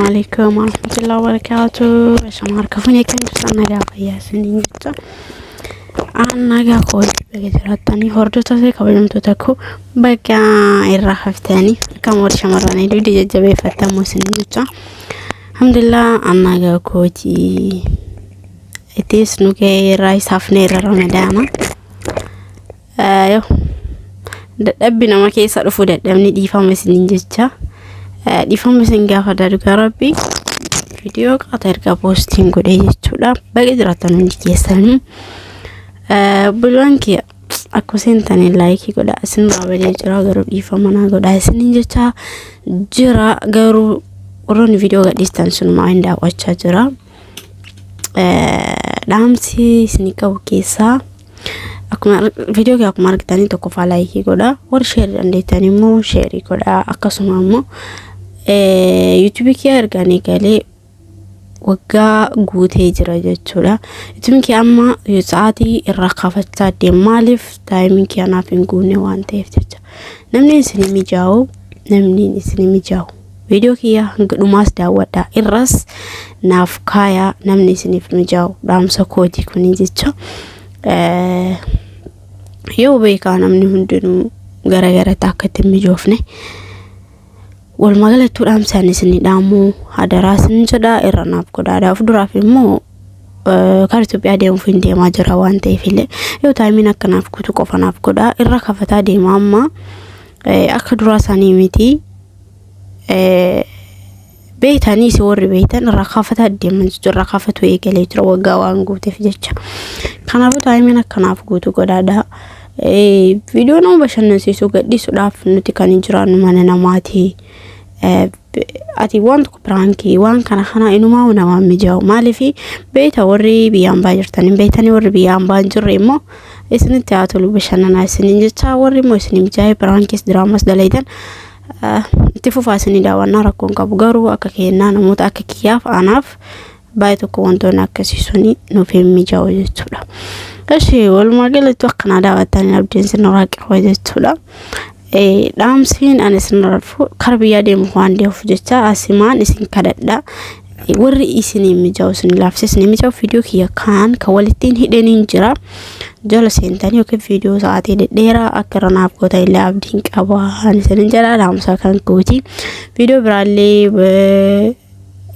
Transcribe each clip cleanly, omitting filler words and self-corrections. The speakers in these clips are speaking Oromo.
عليكم ورحمة الله وبركاته. شمار كفوني كان جسنا جاف يا سنين جتا أنا جا قول بقدر تاني هردو تسي قبل تتكو بقى الراحة تاني كم ور شمراني دو دي جبي فتامو سنين جتا الحمد لله أنا جا كوتي إتيس نوكي رايس هفني رمضان يو دبنا ما كيس أعرفه دبني دي فهم سنين جتا di fammi singa fadar garabi video qatar ka posting gode jechuudha bagi jiratan hundi keessan bulwanki akko sentani like goda sin rabale jira garu di famana goda sin jecha jira garu ron video ga distance ma inda wacha jira damsi sinika ukesa akuma video ga akuma marketani to ko fa like goda or share ande tani mo share goda akasuma mo YouTube ki organically wagga guutee jira jechuudha. YouTube ki amma saati irra qafataa deemaalif timing ki anaaf hin guune waan ta'eef jecha. Namni isin mijaa'u video ki hanga dhumaas daawwadha irras naaf kaaya namni isiniif mijaa'u dhaamsa kooti kuni jecha. Yoo beekaa namni hundinuu gara takkatti mijoofne والمجال تورام سني دامو هذا راس نجدا إرناف كدا دا فدرا في مو كارتو بياديم فين دي ما جرا وان تيفيله يو تايمينا كناف كتو كفناف كدا إركافتا دي ماما أكدرا سني متي بيتاني سور بيتان ركافتا دي من جر ركافتو يكلي ترو وجوان قوتي في جتة كنافو تايمينا كناف كتو كدا دا فيديو نو بشن نسيسو قدي سوداف نتكاني جران مانا ماتي ati want ko pranki wan kana khana inu ma wana ma mijaw mali fi beeta warri biyam bajirtani beetani warri biyam banjure mo isni taatulu bashana isni jecha warri mo isni mijay prankis dramas dalaydan tifu fasini dawana rakon kabu garu akakena namuta akakiyaf anaf baito ko wonto nakasisuni no fi mijaw jechuda ashi wal magala twaqna dawatani abdin sinraq wajtula damsin ana sinarfu karbiya de muhande fujeta asiman isin kadada warri isini mijawsin lafsis ni mijaw video kiya kan kawalitin hidenin jira jala sentani ok video saati de dera akrana abgota ila abdin qaba hanin jara damsa kan koti video bralle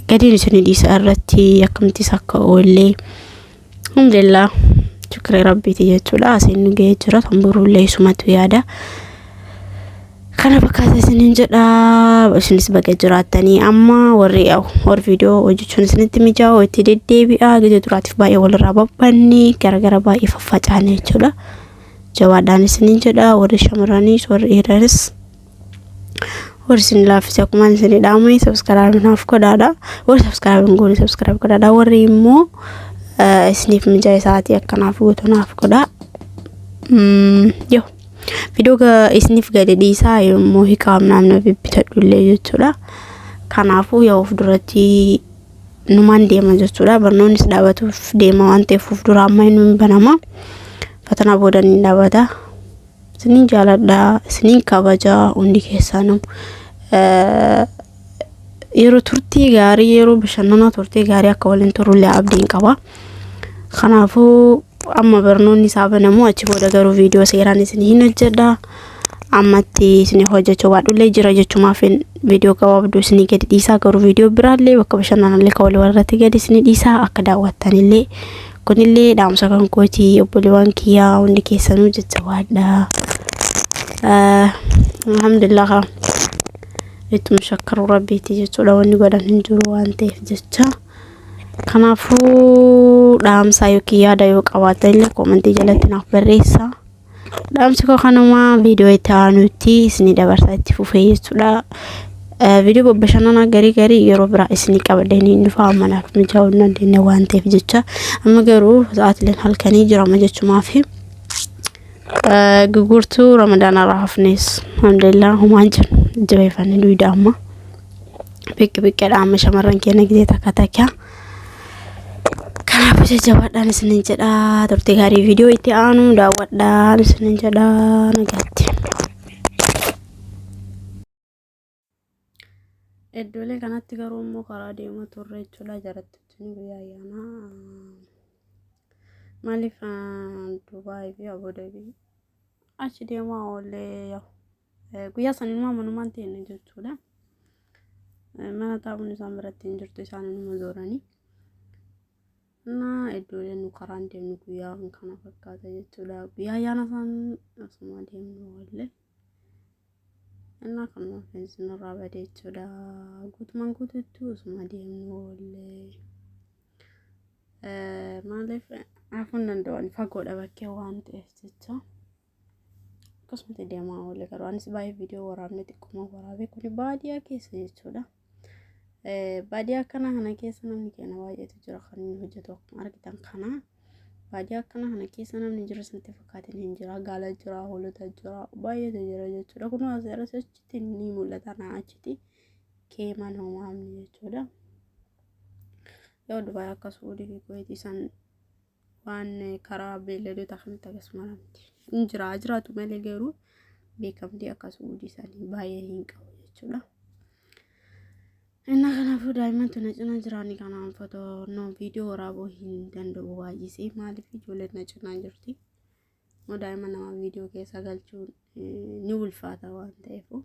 gadin isini disarati yakamti sakka olle alhamdulillah shukri rabbi tiyatula asin geejira tamburu leysumatu yada kana bakata sinin jada bashin sibage juratani amma warri war video ojuchun siniti mijaw itide debi'a gije duratif bae wal rababani gara bae fafacane chula jawadan sinin jada warri shamarani war iraris war sin lafisa kuman sini damai subscribe naf ko dada war subscribe ngoni subscribe ko dada warri mo snif mijay saati yakana futo naf ko da yo video ga isnif ga de isa yo mo hikam namna bibita dulle yutula kanafu ya ufdurati numande ma jutula barnon is dawatu de ma ante fufdura mainu banama fatana bodan dawata sinin jalada sinin kabaja undi kesanu yero turti gari yero bishanana turti gari akawalin turulle abdin kaba kanafu amma barnon nisabana mo achi boda garu video seran isini hinajada amati sini hoja coba dulle jira jechuma fen video kawabdu sini gedi disa garu video biralle wakabashana le kawli warati gedi sini disa akada watanille kunille damsa kan koti obuliwan kiya undi kesanu jetsawada alhamdulillah itu mushakkaru rabbi tijutula wani godan hinjuru ante jetcha kanafu damsa yukiya dayo qawatelle komenti jalatina beresa damsa ko kanuma video itanuti sini dabarsati fufey suda video bobashana gari yero bra isni qabdeni nfaamana mijawna dine wante fijecha amma garu saatlen halkani jira majechuma fi gugurtu ramadan rahafnis alhamdulillah humanjan jabefani duidama bik dama shamaran kene gide takataka kana bisa jawadan sinin jada turti hari video iti anu dawaddan sinin jada nagati Iddoolee kanatti garuu immoo karaa deemaa turre jechuudha jarattutti guyyaa ayyaana maaliif Dubaay fi Abu Dhabi achi deemaa oolee guyyaa saninuma manumaan ta'e jechuudha. Mana taa'uun isaan biratti hin jirtu isaan numa zooranii. Na iddoolee nu karaan deemnu guyyaa kana fakkaata jechuudha. Guyyaa ayyaana isaan asuma deemnu oolee. Inna kanuma fensin irraa badee jechuudha. Guutumaan guutuutti asuma deemnu oolee. Maaliif hafuun danda'an fagoodha bakkee waan ta'eef jecha. Akkasumatti deemaa oolee garuu anis baay'ee viidiyoo waraabne xiqquma waraabee kuni baadiyyaa keessa jechuudha. Baadiyyaa kana keessa namni keenya baay'eetu jira kan inni hojjetu akkuma argitan kana. Baadiyyaa kana keessa namni jira sanatti fakkaatiin hin jira. Gaala jira, hoolota jira, baay'eetu jira jechuudha. Kun asirratti achitti ni mul'ata na achitti keeman homaamni jechuudha. Yoo Dubaay akka Suudii fi Kuweetii san waan karaa beelladoota kanatti akkasuma jiraatu malee garuu beekamtii akka Suudii sanii baay'ee hin qabu jechuudha. Inna kanaafuu daa'imman tuna cina jiraanii kanaan footoo viidiyoo waraabuu hin danda'u baay'isee maaliif ijoolleen na cinaa jirti. Moo daa'imman nama viidiyoo keessa galchuun ni ulfaata waan ta'eef.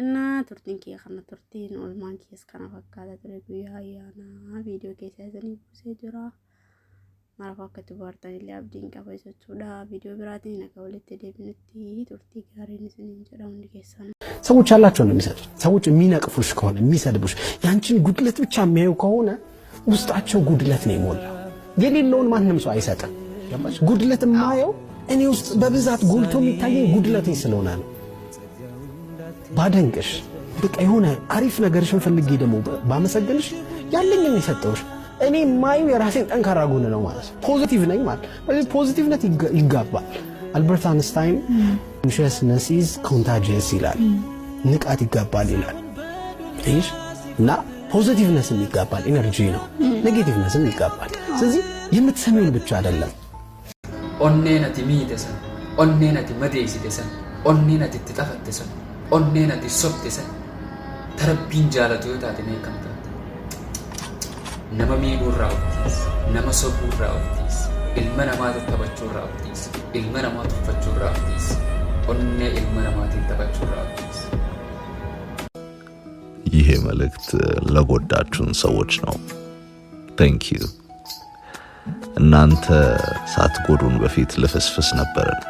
Inna turtiin kee kana turtiin oolmaan keessa kana fakkaata ture guyyaa ayyaana viidiyoo keessa isanii buusee jira. Maraaf akka tubaartan illee abdiin qaba jechuudha. Viidiyoo biraatiin akka walitti deebinutti turtii gaariin isiniin jedha hundi keessan. ሰዎች ያላቸው ነው የሚሰጡት። ሰዎች የሚነቅፉሽ ከሆነ የሚሰድቡሽ ያንቺን ጉድለት ብቻ የሚያዩ ከሆነ ውስጣቸው ጉድለት ነው የሞላው። የሌለውን ማንንም ሰው አይሰጥም። ያማሽ ጉድለት የማየው እኔ ውስጥ በብዛት ጎልቶ የሚታየኝ ጉድለቴ ስለሆነ ነው። ባደንቅሽ በቃ የሆነ አሪፍ ነገርሽን ፈልጌ ደግሞ ባመሰግንሽ ያለኝን የሰጠውሽ እኔ ማዩ የራሴን ጠንካራ ጎን ነው ማለት ነው። ፖዚቲቭ ነኝ ማለት ነው። ፖዚቲቭነት ይጋባል። አልበርት አንስታይን consciousness is contagious ይላል። ንቃት ይጋባል ይላል። እሺ እና ፖዚቲቭነስም ይጋባል ኤነርጂ ነው። ኔጌቲቭነስም ይጋባል። ስለዚህ የምትሰሚውን ብቻ አይደለም ኦኔነቲ ሚደሰን ኦኔነቲ መዴሲደሰን ኦኔነቲ ተጣፈተሰን ኦኔነቲ ሶፍተሰን ተረቢን ጃለቱ ታተኔ ከምታ ነመ ሚኑራውቲስ ነመ ሶቡራውቲስ ilma namaatu taphachuu raawwatis ilma namaatu uffachuu raawwatis onnee ilma namaatiin taphachuu raawwatis ይሄ መልእክት ለጎዳችሁን ሰዎች ነው። ታንክ ዩ። እናንተ ሳትጎዱን በፊት ልፍስፍስ ነበርን።